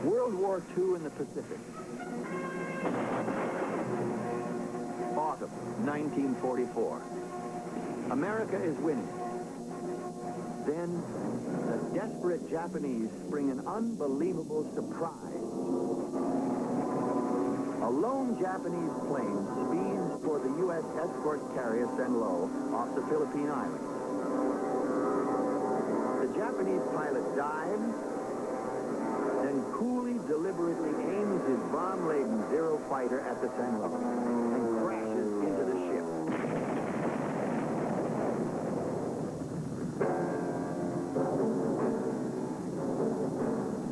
World War II in the Pacific. Autumn, 1944. America is winning. Then, the desperate Japanese spring an unbelievable surprise. A lone Japanese plane speeds for the U.S. escort carrier Senlo off the Philippine Islands. The Japanese pilot dives, then coolly, deliberately aims his bomb-laden Zero fighter at the Senlo and crashes into the ship.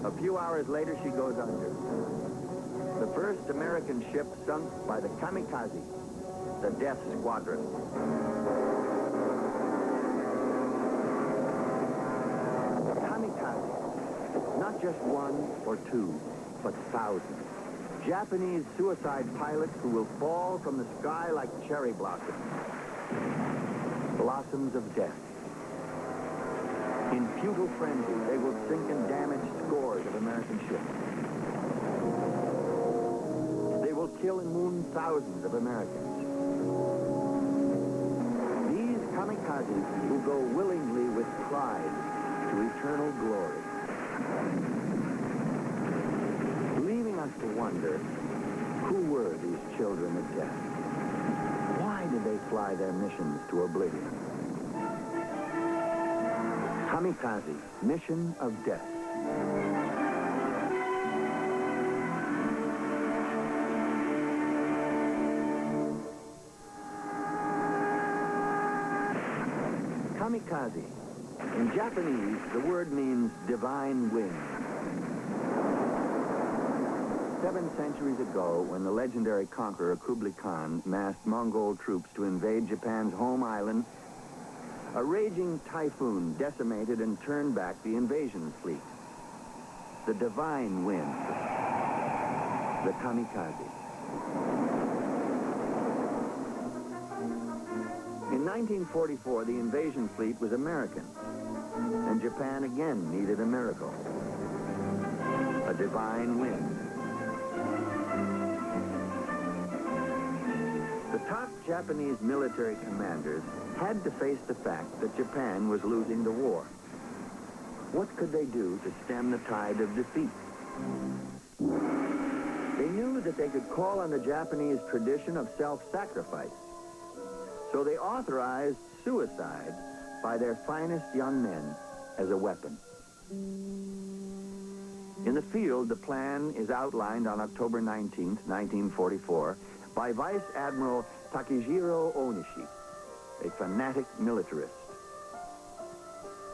A few hours later, she goes under. The first American ship sunk by the Kamikaze, the Death Squadron. Kamikaze. Not just one or two, but thousands. Japanese suicide pilots who will fall from the sky like cherry blossoms. Blossoms of death. In futile frenzy, they will sink and damage scores of American ships. They will kill and wound thousands of Americans. These kamikazes will go willingly with pride to eternal glory. Leaving us to wonder, who were these children of death? Why did they fly their missions to oblivion? Kamikaze, mission of death. Kamikaze. In Japanese, the word means divine wind. 7 centuries ago, when the legendary conqueror Kublai Khan massed Mongol troops to invade Japan's home island, a raging typhoon decimated and turned back the invasion fleet. The divine wind. The Kamikaze. In 1944, the invasion fleet was American, and Japan again needed a miracle. A divine wind. The top Japanese military commanders had to face the fact that Japan was losing the war. What could they do to stem the tide of defeat? They knew that they could call on the Japanese tradition of self-sacrifice. So they authorized suicide by their finest young men as a weapon. In the field, the plan is outlined on October 19th, 1944, by Vice Admiral Takejiro Onishi, a fanatic militarist.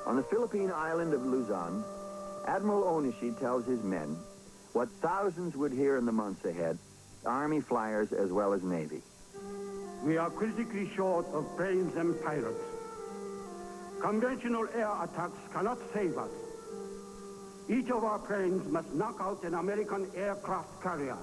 On the Philippine island of Luzon, Admiral Onishi tells his men what thousands would hear in the months ahead, Army flyers as well as Navy. We are critically short of planes and pilots. Conventional air attacks cannot save us. Each of our planes must knock out an American aircraft carrier.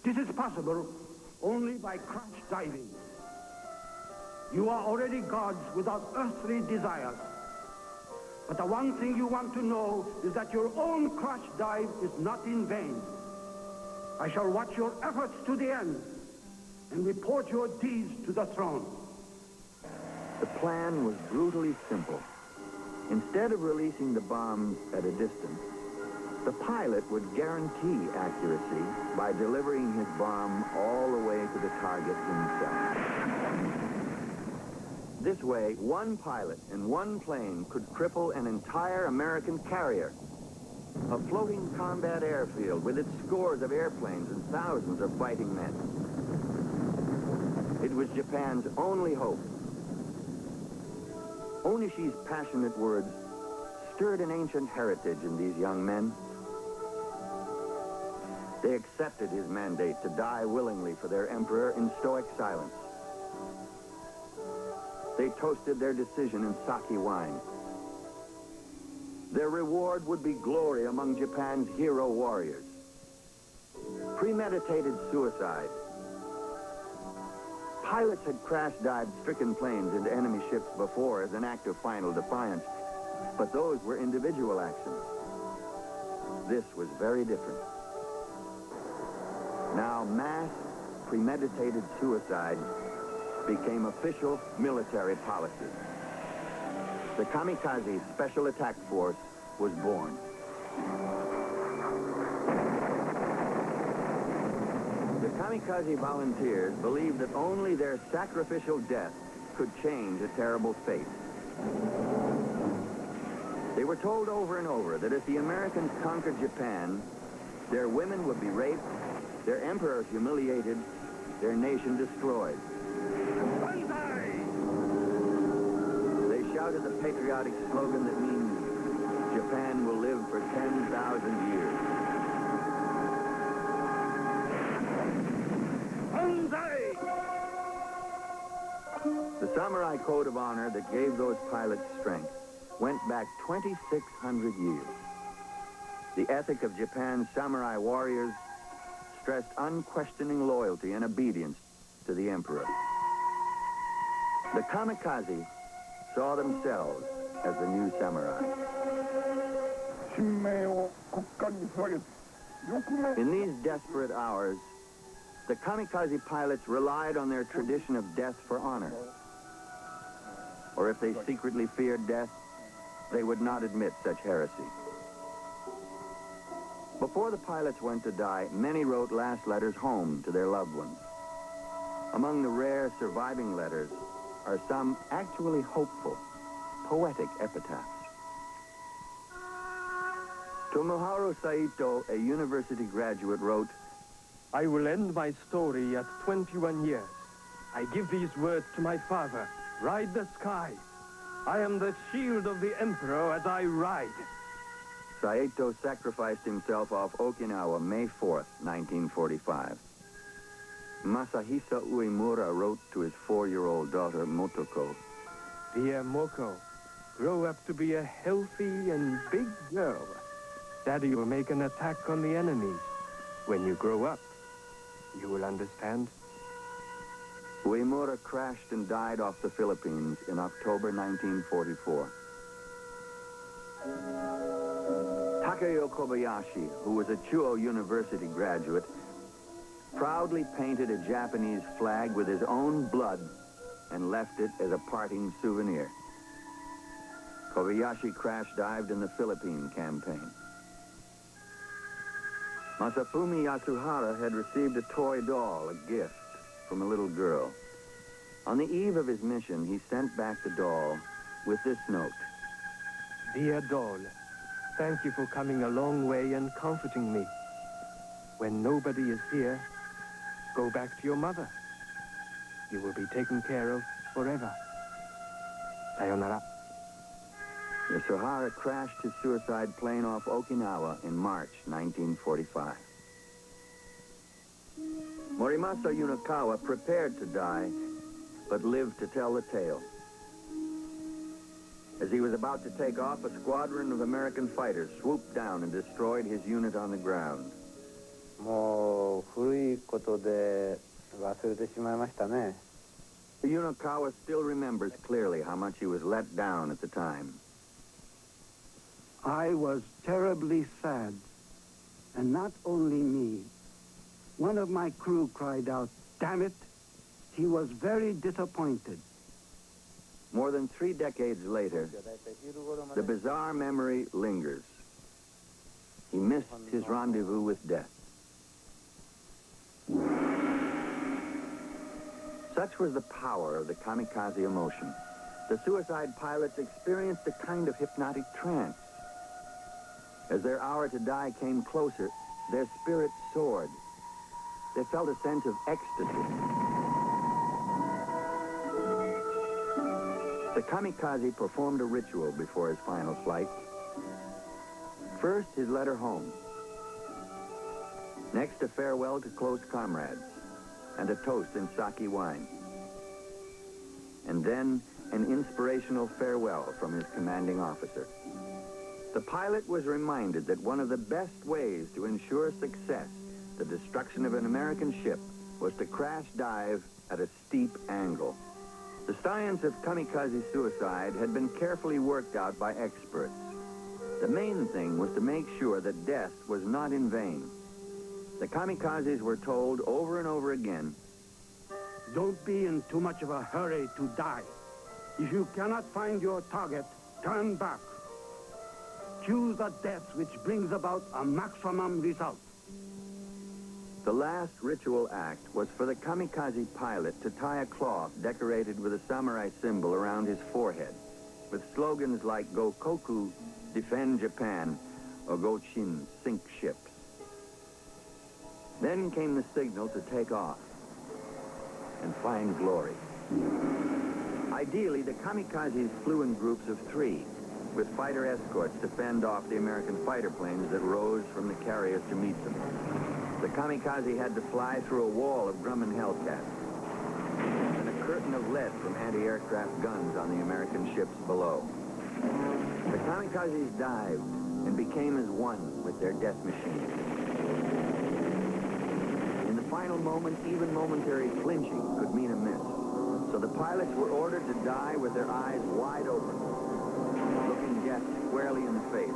This is possible only by crash diving. You are already gods without earthly desires. But the one thing you want to know is that your own crash dive is not in vain. I shall watch your efforts to the end and report your deeds to the throne. The plan was brutally simple. Instead of releasing the bombs at a distance, the pilot would guarantee accuracy by delivering his bomb all the way to the target himself. This way, one pilot and one plane could cripple an entire American carrier. A floating combat airfield with its scores of airplanes and thousands of fighting men. It was Japan's only hope. Onishi's passionate words stirred an ancient heritage in these young men. They accepted his mandate to die willingly for their emperor in stoic silence. They toasted their decision in sake wine. Their reward would be glory among Japan's hero warriors. Premeditated suicide. Pilots had crash-dived stricken planes into enemy ships before as an act of final defiance, but those were individual actions. this was very different. Now, mass, premeditated suicide became official military policy. The Kamikaze Special Attack Force was born. The Kamikaze volunteers believed that only their sacrificial death could change a terrible fate. They were told over and over that if the Americans conquered Japan, their women would be raped, their emperor humiliated, their nation destroyed. They shouted the patriotic slogan that means Japan will live for 10,000 years. The samurai code of honor that gave those pilots strength went back 2,600 years. The ethic of Japan's samurai warriors stressed unquestioning loyalty and obedience to the emperor. The Kamikaze saw themselves as the new samurai. In these desperate hours, the Kamikaze pilots relied on their tradition of death for honor. Or if they secretly feared death, they would not admit such heresy. Before the pilots went to die, many wrote last letters home to their loved ones. Among the rare surviving letters are some actually hopeful, poetic epitaphs. Tomoharu Saito, a university graduate, wrote, I will end my story at 21 years. I give these words to my father. Ride the sky. I am the shield of the emperor as I ride. Saito sacrificed himself off Okinawa May 4th, 1945. Masahisa Uemura wrote to his 4-year-old daughter, Motoko, Dear Moko, grow up to be a healthy and big girl. Daddy will make an attack on the enemy. When you grow up, you will understand. Uemura crashed and died off the Philippines in October 1944. Takeo Kobayashi, who was a Chuo University graduate, proudly painted a Japanese flag with his own blood and left it as a parting souvenir. Kobayashi crash-dived in the Philippine campaign. Masafumi Yasuhara had received a toy doll, a gift, from a little girl. On the eve of his mission, he sent back the doll with this note. Dear doll, thank you for coming a long way and comforting me. When nobody is here, go back to your mother. You will be taken care of forever. Sayonara. Yasuhara crashed his suicide plane off Okinawa in March 1945. Morimasa Yunakawa prepared to die, but lived to tell the tale. As he was about to take off, a squadron of American fighters swooped down and destroyed his unit on the ground. もう古いことで忘れてしまいましたね。 Yunakawa still remembers clearly how much he was let down at the time. I was terribly sad, and not only me. One of my crew cried out, damn it. He was very disappointed. More than 3 decades later, the bizarre memory lingers. He missed his rendezvous with death. Such was the power of the kamikaze emotion. The suicide pilots experienced a kind of hypnotic trance. As their hour to die came closer, their spirits soared. They felt a sense of ecstasy. The kamikaze performed a ritual before his final flight. First, his letter home. Next, a farewell to close comrades and a toast in sake wine. And then, an inspirational farewell from his commanding officer. The pilot was reminded that one of the best ways to ensure success, the destruction of an American ship, was to crash dive at a steep angle. The science of kamikaze suicide had been carefully worked out by experts. The main thing was to make sure that death was not in vain. The kamikazes were told over and over again, Don't be in too much of a hurry to die. If you cannot find your target, turn back. Choose a death which brings about a maximum result. the last ritual act was for the kamikaze pilot to tie a cloth decorated with a samurai symbol around his forehead, with slogans like Go Koku, defend Japan, or Go Chin, sink ships. Then came the signal to take off and find glory. Ideally, the kamikazes flew in groups of 3, with fighter escorts to fend off the American fighter planes that rose from the carriers to meet them. The kamikaze had to fly through a wall of Grumman Hellcats and a curtain of lead from anti-aircraft guns on the American ships below. The kamikazes dived and became as one with their death machine. In the final moment, even momentary flinching could mean a miss. So the pilots were ordered to die with their eyes wide open, looking death squarely in the face.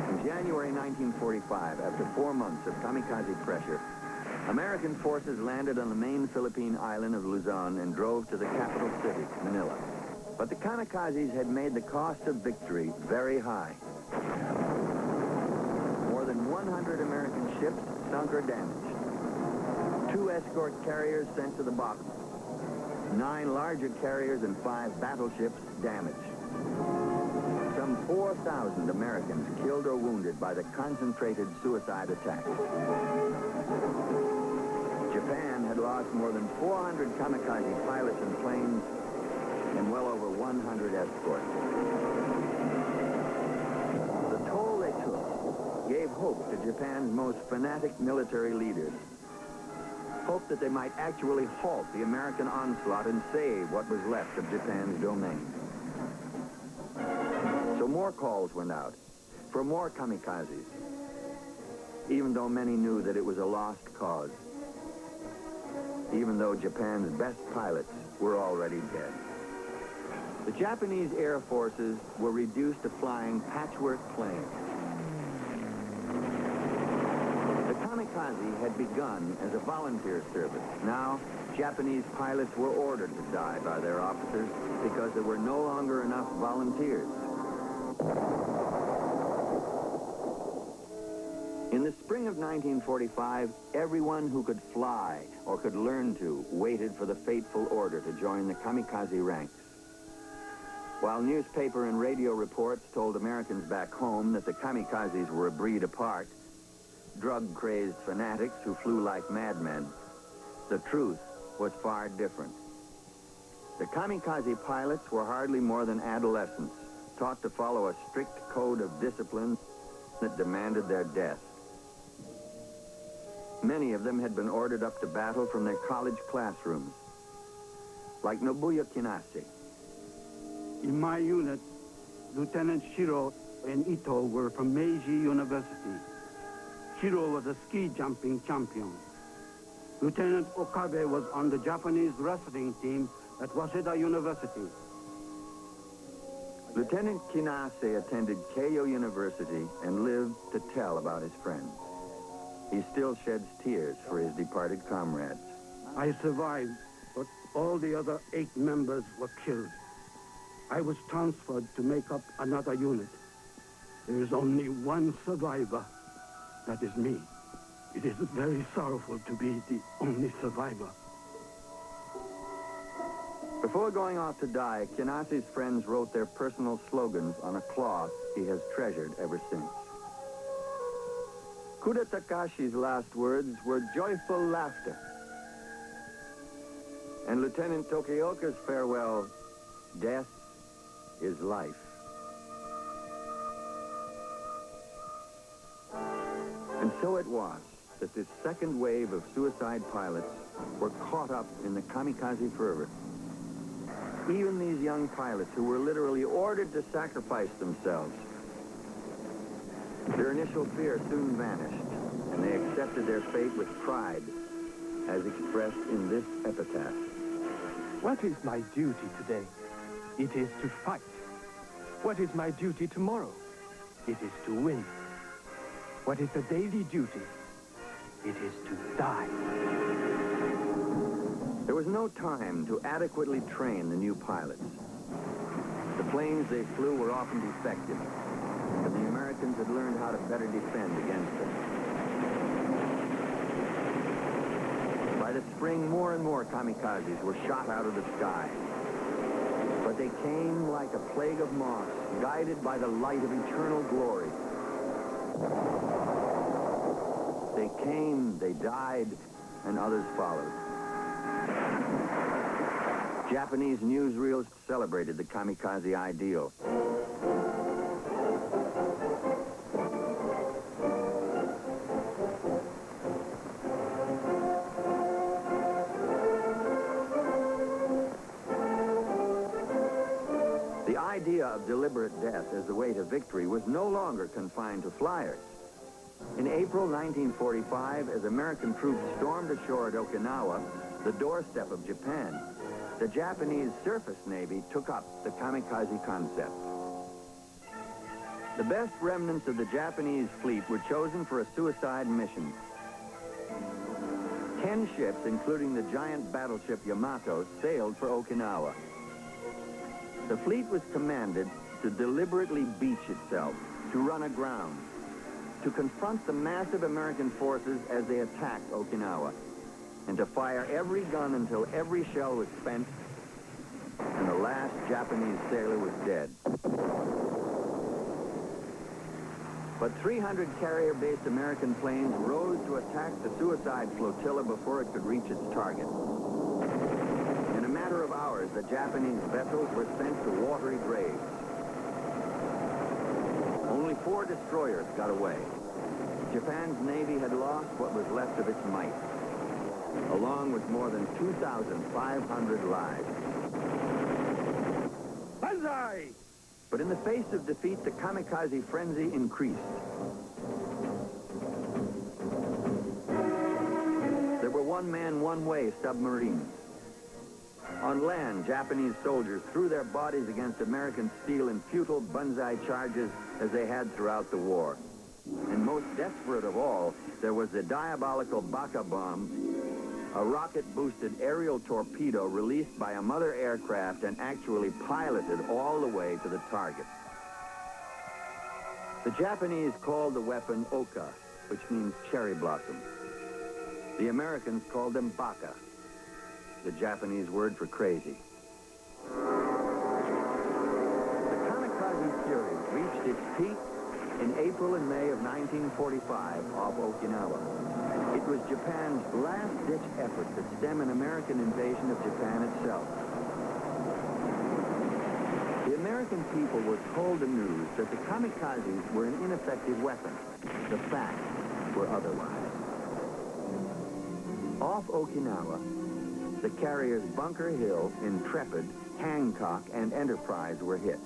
In January 1945, after 4 months of kamikaze pressure, American forces landed on the main Philippine island of Luzon and drove to the capital city, Manila. But the kamikazes had made the cost of victory very high. More than 100 American ships sunk or damaged. 2 escort carriers sent to the bottom. 9 larger carriers and 5 battleships damaged. Some 4,000 Americans killed or wounded by the concentrated suicide attack. Japan had lost more than 400 kamikaze pilots and planes and well over 100 escorts. The toll they took gave hope to Japan's most fanatic military leaders. Hope that they might actually halt the American onslaught and save what was left of Japan's domain. So more calls went out for more kamikazes, even though many knew that it was a lost cause, even though Japan's best pilots were already dead. The Japanese air forces were reduced to flying patchwork planes. The kamikaze had begun as a volunteer service. Now, Japanese pilots were ordered to die by their officers because there were no longer enough volunteers. In the spring of 1945, everyone who could fly or could learn to waited for the fateful order to join the kamikaze ranks. While newspaper and radio reports told Americans back home that the kamikazes were a breed apart, drug-crazed fanatics who flew like madmen, the truth was far different. The kamikaze pilots were hardly more than adolescents, taught to follow a strict code of discipline that demanded their death. Many of them had been ordered up to battle from their college classrooms, like Nobuya Kinase. In my unit, Lieutenant Shiro and Ito were from Meiji University. Shiro was a ski jumping champion. Lieutenant Okabe was on the Japanese wrestling team at Waseda University. Lieutenant Kinase attended Keio University and lived to tell about his friends. He still sheds tears for his departed comrades. I survived, but all the other 8 members were killed. I was transferred to make up another unit. There is only one survivor. That is me. It is very sorrowful to be the only survivor. Before going off to die, Kinase's friends wrote their personal slogans on a cloth he has treasured ever since. Kuda Takashi's last words were joyful laughter. And Lieutenant Tokioka's farewell, death is life. And so it was that this second wave of suicide pilots were caught up in the kamikaze fervor. Even these young pilots who were literally ordered to sacrifice themselves Their initial fear soon vanished, and they accepted their fate with pride, as expressed in this epitaph. What is my duty today? It is to fight. What is my duty tomorrow? It is to win. What is the daily duty? It is to die. There was no time to adequately train the new pilots. The planes they flew were often defective, and the Americans had learned how to better defend against them. By the spring, more and more kamikazes were shot out of the sky. But they came like a plague of moths, guided by the light of eternal glory. They came, they died, and others followed. Japanese newsreels celebrated the kamikaze ideal. The idea of deliberate death as the way to victory was no longer confined to flyers. In April 1945, as American troops stormed ashore at Okinawa, the doorstep of Japan, the Japanese surface navy took up the kamikaze concept. The best remnants of the Japanese fleet were chosen for a suicide mission. 10 ships, including the giant battleship Yamato, sailed for Okinawa. The fleet was commanded to deliberately beach itself, to run aground, to confront the massive American forces as they attacked Okinawa, and to fire every gun until every shell was spent and the last Japanese sailor was dead. But 300 carrier-based American planes rose to attack the suicide flotilla before it could reach its target. In a matter of hours, the Japanese vessels were sent to watery graves. Only 4 destroyers got away. Japan's navy had lost what was left of its might, along with more than 2,500 lives. Banzai! But in the face of defeat, the kamikaze frenzy increased. There were one-man, one-way submarines. On land, Japanese soldiers threw their bodies against American steel in futile banzai charges as they had throughout the war. And most desperate of all, there was the diabolical Baka bomb, a rocket-boosted aerial torpedo released by a mother aircraft and actually piloted all the way to the target. The Japanese called the weapon Oka, which means cherry blossom. The Americans called them Baka, the Japanese word for crazy. The kamikaze fury reached its peak in April and May of 1945 off Okinawa. It was Japan's last-ditch effort to stem an American invasion of Japan itself. The American people were told the news that the kamikazes were an ineffective weapon. The facts were otherwise. Off Okinawa, the carriers Bunker Hill, Intrepid, Hancock, and Enterprise were hit.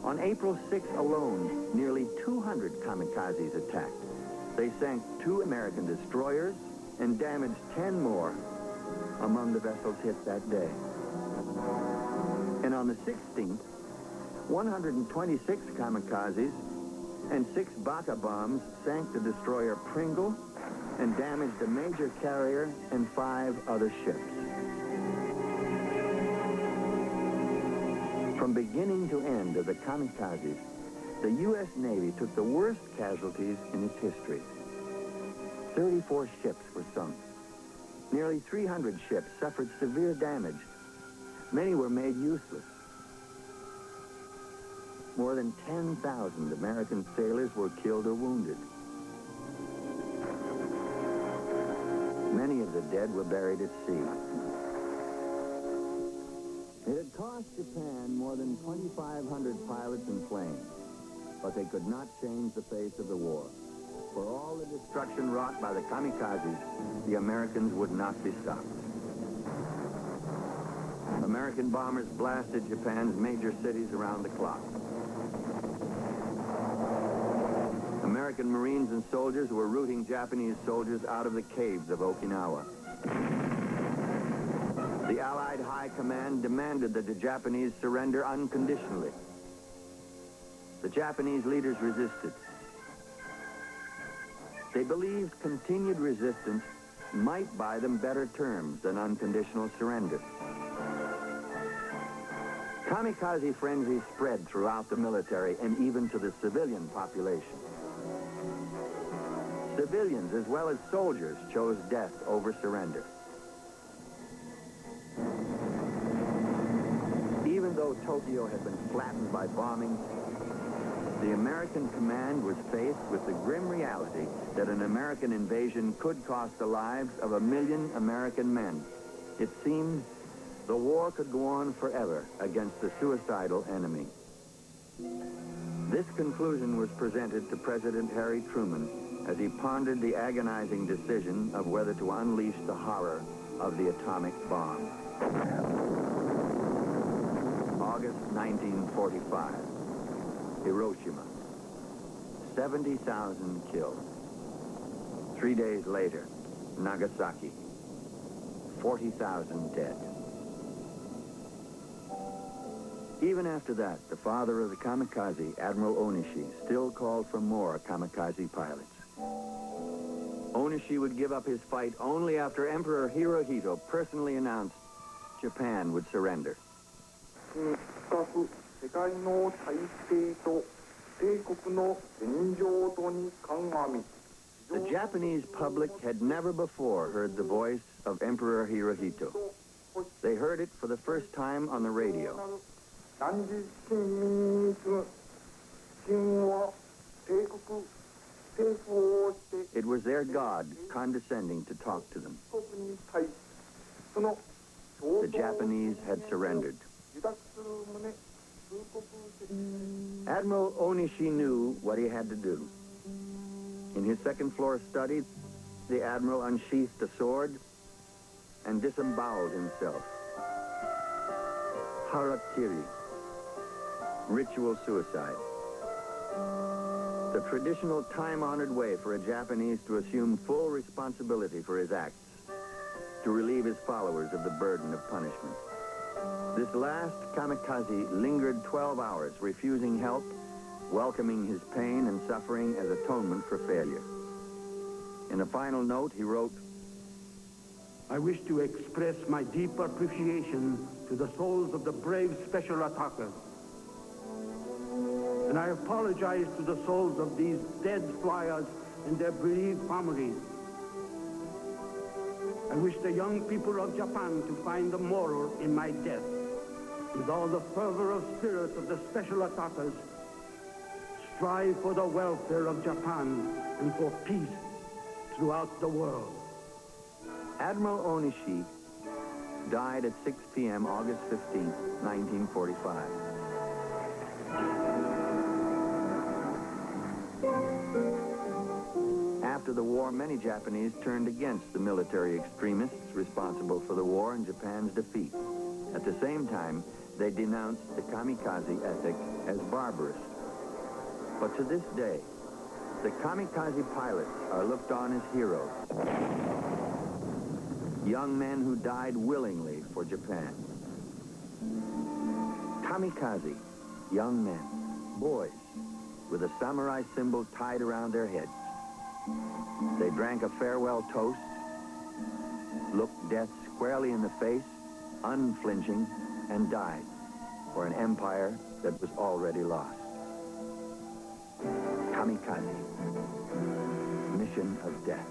On April 6 alone, nearly 200 kamikazes attacked. They sank 2 American destroyers and damaged 10 more among the vessels hit that day. And on the 16th, 126 kamikazes and 6 Baka bombs sank the destroyer Pringle and damaged a major carrier and 5 other ships. From beginning to end of the kamikazes, the U.S. Navy took the worst casualties in its history. 34 ships were sunk. Nearly 300 ships suffered severe damage. Many were made useless. More than 10,000 American sailors were killed or wounded. Many of the dead were buried at sea. It had cost Japan more than 2,500 pilots and planes, but they could not change the face of the war. For all the destruction wrought by the kamikazes, the Americans would not be stopped. American bombers blasted Japan's major cities around the clock. American Marines and soldiers were rooting Japanese soldiers out of the caves of Okinawa. The Allied High Command demanded that the Japanese surrender unconditionally. The Japanese leaders resisted. They believed continued resistance might buy them better terms than unconditional surrender. Kamikaze frenzy spread throughout the military and even to the civilian population. Civilians, as well as soldiers, chose death over surrender. Even though Tokyo had been flattened by bombing, the American command was faced with the grim reality that an American invasion could cost the lives of 1 million American men. It seemed the war could go on forever against the suicidal enemy. This conclusion was presented to President Harry Truman as he pondered the agonizing decision of whether to unleash the horror of the atomic bomb. August 1945, Hiroshima, 70,000 killed. 3 days later, Nagasaki, 40,000 dead. Even after that, the father of the kamikaze, Admiral Onishi, still called for more kamikaze pilots. Onishi would give up his fight only after Emperor Hirohito personally announced Japan would surrender. The Japanese public had never before heard the voice of Emperor Hirohito. They heard it for the first time on the radio. It was their God condescending to talk to them. The Japanese had surrendered. Admiral Onishi knew what he had to do. In his second-floor study, the Admiral unsheathed a sword and disemboweled himself. Harakiri, ritual suicide. The traditional time-honored way for a Japanese to assume full responsibility for his acts, to relieve his followers of the burden of punishment. This last kamikaze lingered 12 hours, refusing help, welcoming his pain and suffering as atonement for failure. In a final note, he wrote, I wish to express my deep appreciation to the souls of the brave special attackers. And I apologize to the souls of these dead flyers and their bereaved families. I wish the young people of Japan to find the moral in my death. With all the fervor of spirit of the special attackers, strive for the welfare of Japan and for peace throughout the world. Admiral Onishi died at 6 p.m. August 15, 1945. After the war, many Japanese turned against the military extremists responsible for the war and Japan's defeat. At the same time, they denounced the kamikaze ethic as barbarous. But to this day, the kamikaze pilots are looked on as heroes. Young men who died willingly for Japan. Kamikaze, young men, boys, with a samurai symbol tied around their heads. They drank a farewell toast, looked death squarely in the face, unflinching, and died for an empire that was already lost. Kamikaze, mission of death.